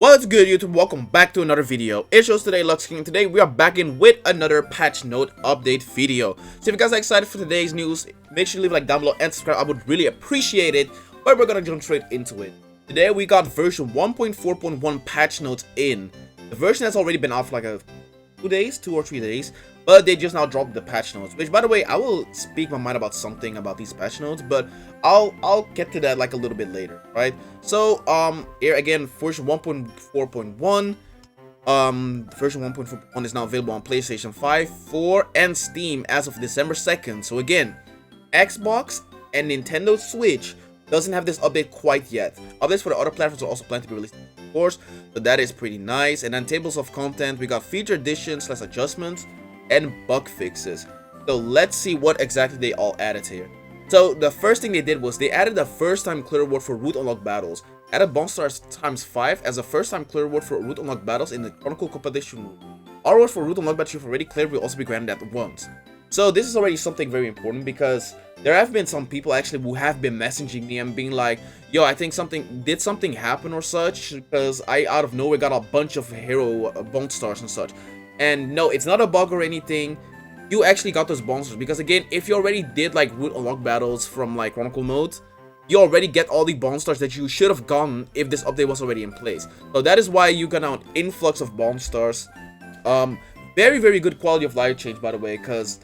What's good, YouTube? Welcome back to another video. It's shows today, Lux King. Today we are back in with another patch note update video. So if you guys are excited for today's news, make sure to leave a like down below and subscribe. I would really appreciate it. But we're gonna jump straight into it. Today we got version 1.4.1 patch notes in. The version has already been out for like 2 or 3 days, but they just now dropped the patch notes. Which, by the way, I will speak my mind about something about these patch notes, but I'll get to that like a little bit later, right? So here again, version 1.4.1. Version 1.4.1 is now available on PlayStation 5, 4, and Steam as of December 2nd. So again, Xbox and Nintendo Switch doesn't have this update quite yet. Updates for the other platforms are also planned to be released, of course, so that is pretty nice. And then tables of content, we got feature additions, less adjustments, and bug fixes. So let's see what exactly they all added here. So the first thing they did was they added a first time clear reward for route unlock battles. Added Bondstars ×5 as a first time clear reward for route unlock battles in the Chronicle competition route. All rewards for route unlock battles you've already cleared will also be granted at once. So this is already something very important, because there have been some people actually who have been messaging me and being like, yo, I think something happen or such, because I out of nowhere got a bunch of hero Bondstars and such. And no, it's not a bug or anything. You actually got those Bondstars, because again, if you already did like route unlock battles from like Chronicle mode, you already get all the Bondstars that you should have gotten if this update was already in place. So that is why you got an influx of Bondstars. Very, very good quality of life change, by the way, because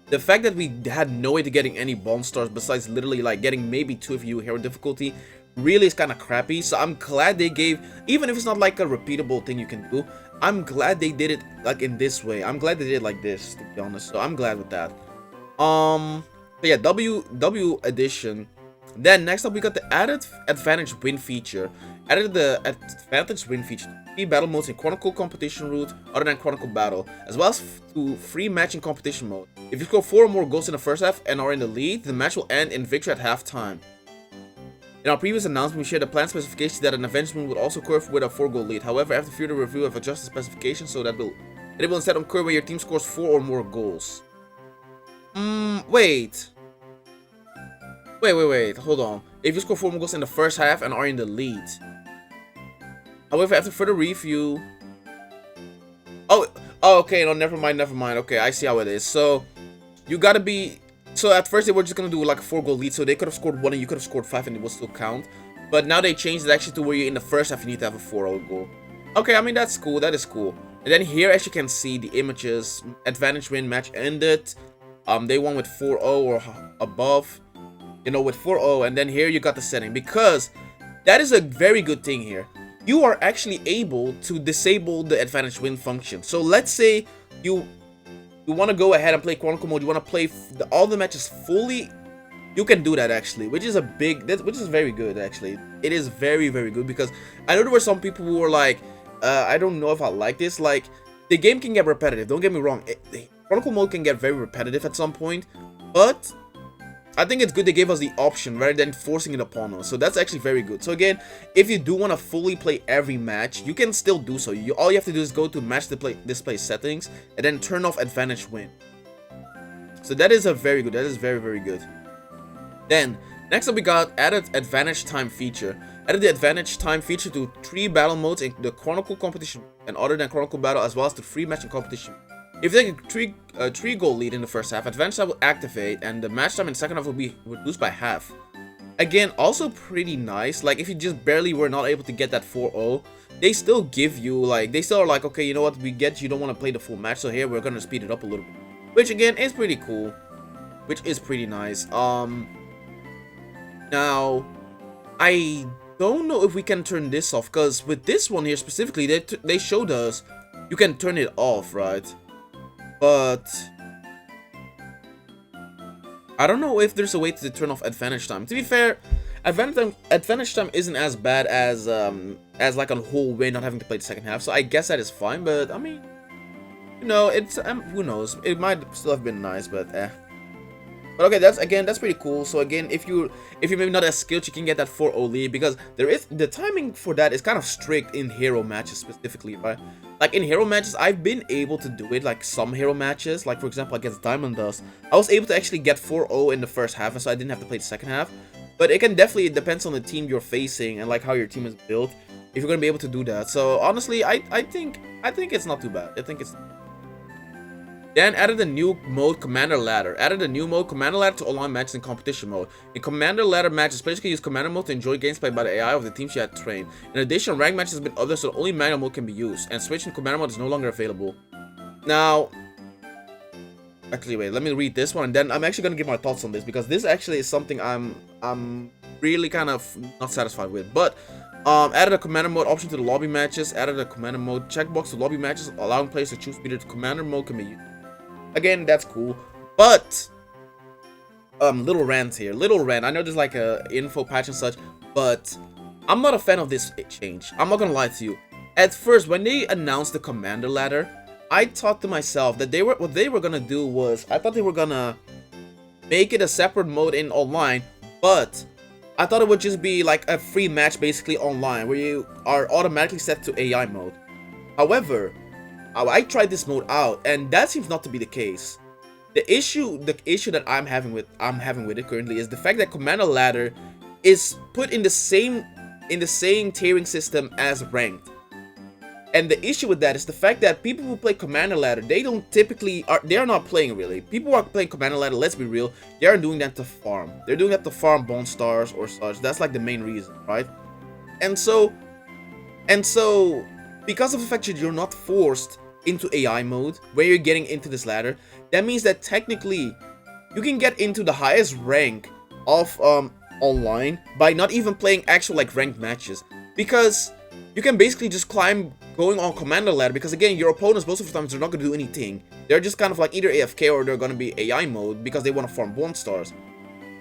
the fact that we had no way to getting any Bondstars besides literally like getting maybe 2 of you hero difficulty really is kind of crappy. So I'm glad they gave, even if it's not like a repeatable thing you can do, I'm glad they did it like in this way. I'm glad they did it like this, to be honest. So I'm glad with that. But yeah, W edition. Then next up we got the added advantage win feature. Added the advantage win feature to 3 battle modes in Chronicle competition route other than Chronicle battle, as well as to free matching competition mode. If you score 4 or more goals in the first half and are in the lead, the match will end in victory at halftime. In our previous announcement, we shared the plan specifications that an advantage win would also occur with a 4-goal lead. However, after further review, I've adjusted the specifications so that it will instead occur when your team scores 4 or more goals. Wait, hold on. If you score 4 more goals in the first half and are in the lead. However, after further review... Oh, okay, no, never mind. Okay, I see how it is. So, you gotta be... So, at first, they were just gonna do like a 4-goal lead, so they could have scored 1 and you could have scored 5 and it will still count. But now they changed it actually to where you're in the first half, you need to have a 4-0 goal. Okay, I mean, that's cool, that is cool. And then here, as you can see, the images, advantage win, match ended. They won with 4-0 or above. You know, with 4-0, and then here you got the setting, because that is a very good thing here. You are actually able to disable the advantage win function. So let's say you want to go ahead and play Chronicle mode, you want to play all the matches fully, you can do that actually, which is very good actually. It is very, very good, because I know there were some people who were like, I don't know if I like this. Like, the game can get repetitive, don't get me wrong. Chronicle mode can get very repetitive at some point, but I think it's good they gave us the option rather than forcing it upon us. So that's actually very good. So again, if you do want to fully play every match, you can still do so. All you have to do is go to match display settings and then turn off advantage win. So that is very good. That is very, very good. Then next up we got added advantage time feature. Added the advantage time feature to 3 battle modes in the Chronicle competition and other than Chronicle battle, as well as to free matching competition. If you take a 3-goal lead in the first half, advantage time will activate and the match time in the second half will be reduced by half. Again, also pretty nice. Like, if you just barely were not able to get that 4-0, they still give you, like, they still are like, okay, you know what, we get you don't want to play the full match, so here we're gonna speed it up a little bit. Which again is pretty cool. Which is pretty nice. Now, I don't know if we can turn this off, because with this one here specifically, they showed us you can turn it off, right? But I don't know if there's a way to turn off advantage time. To be fair, advantage time isn't as bad as like a whole win not having to play the second half. So I guess that is fine. But I mean, you know, it's who knows? It might still have been nice, but eh. But okay, that's pretty cool. So again, if you're maybe not as skilled, you can get that 4-0 lead, because the timing for that is kind of strict in hero matches specifically, right? Like in hero matches, I've been able to do it, like some hero matches, like for example against Diamond Dust, I was able to actually get 4-0 in the first half, and so I didn't have to play the second half. But it depends on the team you're facing and like how your team is built. if you're gonna be able to do that. So honestly, I think it's not too bad. I think it's. Then added a new mode, Commander Ladder. Added a new mode, Commander Ladder, to online matches in competition mode. In Commander Ladder matches, players can use Commander mode to enjoy games played by the AI of the team she had trained. In addition, ranked matches have been updated so only manual mode can be used, and switching to Commander mode is no longer available. Now, actually, wait, let me read this one, and then I'm actually gonna give my thoughts on this, because this actually is something I'm really kind of not satisfied with. But added a Commander mode option to the lobby matches. Added a Commander mode checkbox to lobby matches, allowing players to choose either Commander mode can be used. Again, that's cool, but little rant here. Little rant. I know there's like a info patch and such, but I'm not a fan of this change. I'm not gonna lie to you. At first, when they announced the Commander Ladder, I thought to myself that what they were gonna do was, I thought they were gonna make it a separate mode in online, but I thought it would just be like a free match basically online where you are automatically set to AI mode. However, I tried this mode out, and that seems not to be the case. The issue that I'm having with it currently is the fact that Commander Ladder is put in the same tiering system as ranked. And the issue with that is the fact that people who play Commander Ladder, they are not playing really. People who are playing Commander Ladder, let's be real, they aren't doing that to farm. They're doing that to farm Bondstars or such. That's like the main reason, right? And so because of the fact that you're not forced into AI mode where you're getting into this ladder, that means that technically you can get into the highest rank of online by not even playing actual like ranked matches, because you can basically just climb going on Commander Ladder, because again, your opponents most of the times they're not gonna do anything. They're just kind of like either AFK or they're gonna be AI mode because they want to farm Bondstars.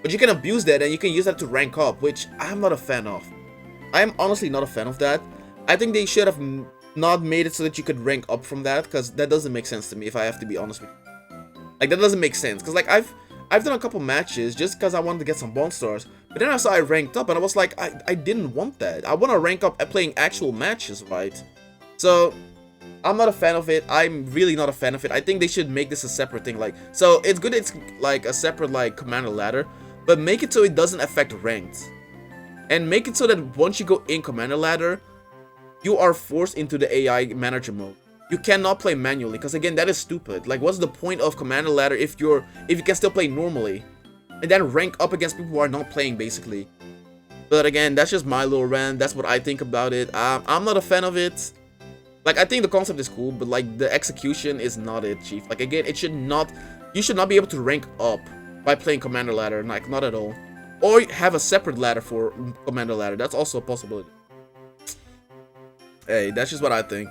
But you can abuse that and you can use that to rank up, which I'm not a fan of. I'm honestly not a fan of that. I think they should have not made it so that you could rank up from that, because that doesn't make sense to me, if I have to be honest with you. Like, that doesn't make sense, because like I've done a couple matches just because I wanted to get some Bondstars, but then I saw I ranked up and I was like, I didn't want that. I want to rank up at playing actual matches, right? So I'm not a fan of it. I'm really not a fan of it. I think they should make this a separate thing. Like, so it's good it's like a separate like Commander Ladder, but make it so it doesn't affect ranked, and make it so that once you go in Commander Ladder, you are forced into the AI manager mode. You cannot play manually, because again, that is stupid. Like, what's the point of Commander Ladder if you can still play normally and then rank up against people who are not playing basically? But again, that's just my little rant. That's what I think about it. I'm not a fan of it. Like, I think the concept is cool, but like the execution is not it, chief. Like, again, you should not be able to rank up by playing Commander Ladder, like, not at all. Or have a separate ladder for Commander Ladder. That's also a possibility. Hey, that's just what I think.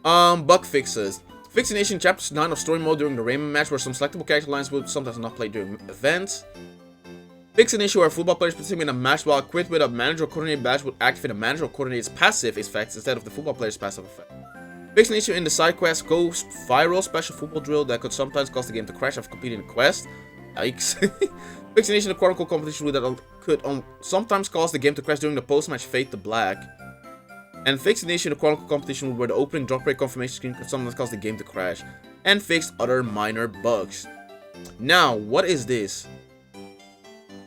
Bug fixes. Fix an issue in Chapter 9 of Story Mode during the Rayman match, where some selectable character lines would sometimes not play during events. Fix an issue where football players participating in a match while equipped with a manager or coordinated badge would activate a manager or coordinator's passive effects instead of the football player's passive effect. Fix an issue in the side quest Ghost Viral special football drill that could sometimes cause the game to crash after completing a quest. Yikes. Fix an issue in the quote-unquote competition rule that could sometimes cause the game to crash during the post-match Fade to Black. And fix an issue in the quote-unquote competition where the opening drop rate confirmation screen could sometimes cause the game to crash. And fix other minor bugs. Now, what is this?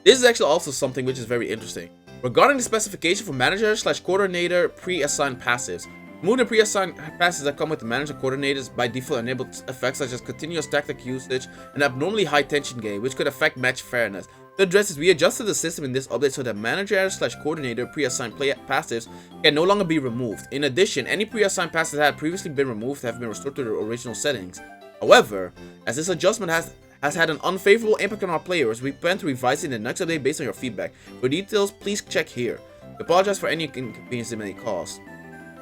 This is actually also something which is very interesting. Regarding the specification for manager/coordinator pre-assigned passives. Remove the pre-assigned passives that come with the manager coordinators by default enable effects such as continuous tactic usage and abnormally high tension gain, which could affect match fairness. To address this, we adjusted the system in this update so that manager/coordinator pre-assigned passives can no longer be removed. In addition, any pre-assigned passives that had previously been removed have been restored to their original settings. However, as this adjustment has had an unfavorable impact on our players, we plan to revise it in the next update based on your feedback. For details, please check here. We apologize for any inconvenience it may cause.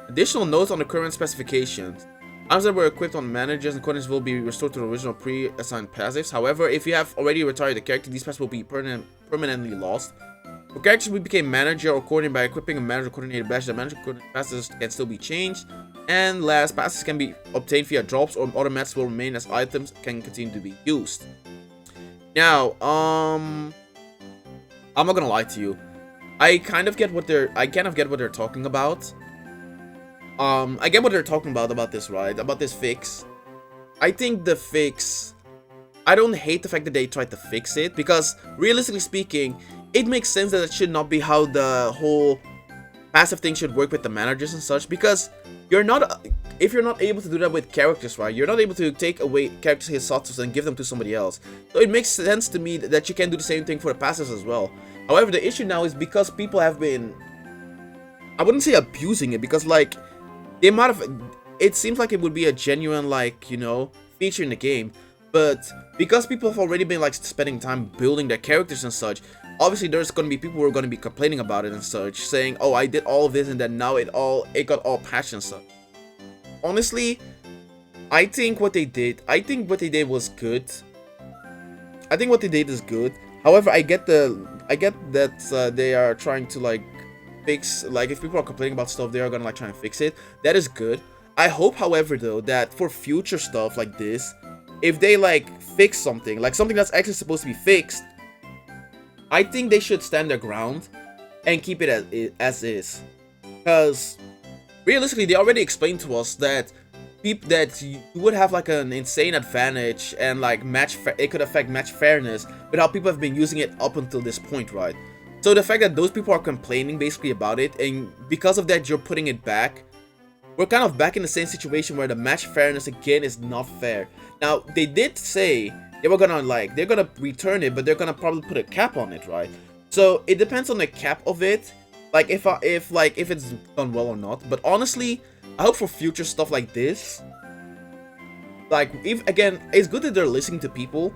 Additional notes on the current specifications. Items that were equipped on managers and coordinators will be restored to the original pre-assigned passives. However, if you have already retired the character, these passives will be permanently lost. For characters who became manager or coordinator by equipping a manager coordinator badge, the manager coordinator passives can still be changed. And last, passes can be obtained via drops, or other mats will remain as items can continue to be used. Now, I'm not gonna lie to you. I kind of get what they're talking about. I get what they're talking about this, right? About this fix. I think the fix, I don't hate the fact that they tried to fix it, because realistically speaking, it makes sense that it should not be how the whole passive things should work with the managers and such, because you're not if you're not able to do that with characters, right, you're not able to take away characters' hitboxes and give them to somebody else. So it makes sense to me that you can do the same thing for the passives as well. However, the issue now is because people have been, I wouldn't say abusing it, because like they might have, it seems like it would be a genuine, like, you know, feature in the game, but because people have already been like spending time building their characters and such, obviously there's going to be people who are going to be complaining about it and such, saying, oh, I did all of this and then now it got all patched and stuff. Honestly, I think what they did was good. I think what they did is good. However, I get that they are trying to like fix, like if people are complaining about stuff, they are gonna like try and fix it. That is good. I hope, however, though, that for future stuff like this, if they like fix something, like something that's actually supposed to be fixed, I think they should stand their ground and keep it as is. Because realistically, they already explained to us that you would have like an insane advantage and like it could affect match fairness with how people have been using it up until this point, right? So the fact that those people are complaining basically about it, and because of that you're putting it back, we're kind of back in the same situation where the match fairness again is not fair. Now, they did say they were gonna like, they're gonna return it, but they're gonna probably put a cap on it, right? So it depends on the cap of it, like if it's done well or not. But honestly, I hope for future stuff like this, like again, it's good that they're listening to people,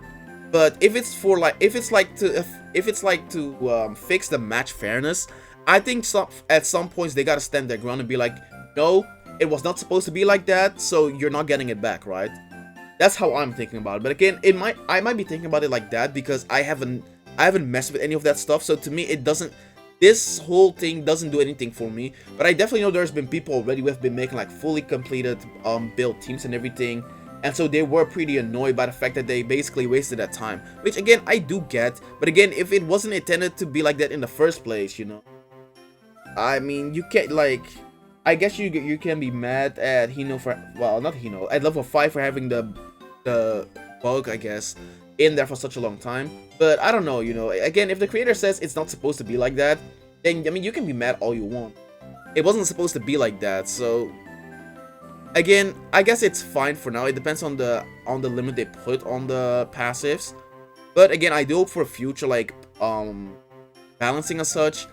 but if it's like to fix the match fairness, I think at some points they gotta stand their ground and be like, no, it was not supposed to be like that, so you're not getting it back, right? That's how I'm thinking about it. But again, I might be thinking about it like that because I haven't messed with any of that stuff, so to me it doesn't, this whole thing doesn't do anything for me. But I definitely know there's been people already who have been making like fully completed build teams and everything, and so they were pretty annoyed by the fact that they basically wasted that time, which again I do get. But again, if it wasn't intended to be like that in the first place, you know, I mean, you can't, like, I guess you can be mad at Hino for, well, not Hino, at level 5 for having the bug, I guess, in there for such a long time. But I don't know, you know, again, if the creator says it's not supposed to be like that, then I mean, you can be mad all you want. It wasn't supposed to be like that, so again, I guess it's fine for now. It depends on the limit they put on the passives. But again, I do hope for future, like balancing as such,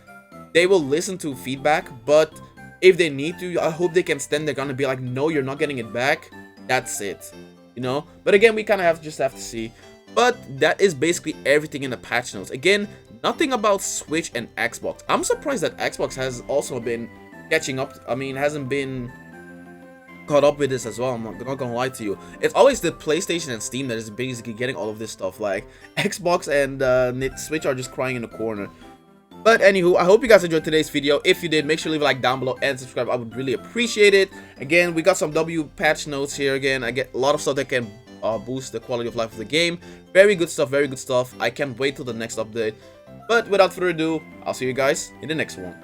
they will listen to feedback. But if they need to, I hope they can stand their ground and be like, no, you're not getting it back. That's it, you know. But again, we kind of just have to see. But that is basically everything in the patch notes. Again, nothing about Switch and Xbox. I'm surprised that Xbox has also been catching up. I mean, hasn't been caught up with this as well. I'm not gonna lie to you. It's always the PlayStation and Steam that is basically getting all of this stuff. Like Xbox and Switch are just crying in the corner. But anywho, I hope you guys enjoyed today's video. If you did, make sure to leave a like down below and subscribe. I would really appreciate it. Again, we got some W patch notes here. Again, I get a lot of stuff that can boost the quality of life of the game. Very good stuff, very good stuff. I can't wait till the next update. But without further ado, I'll see you guys in the next one.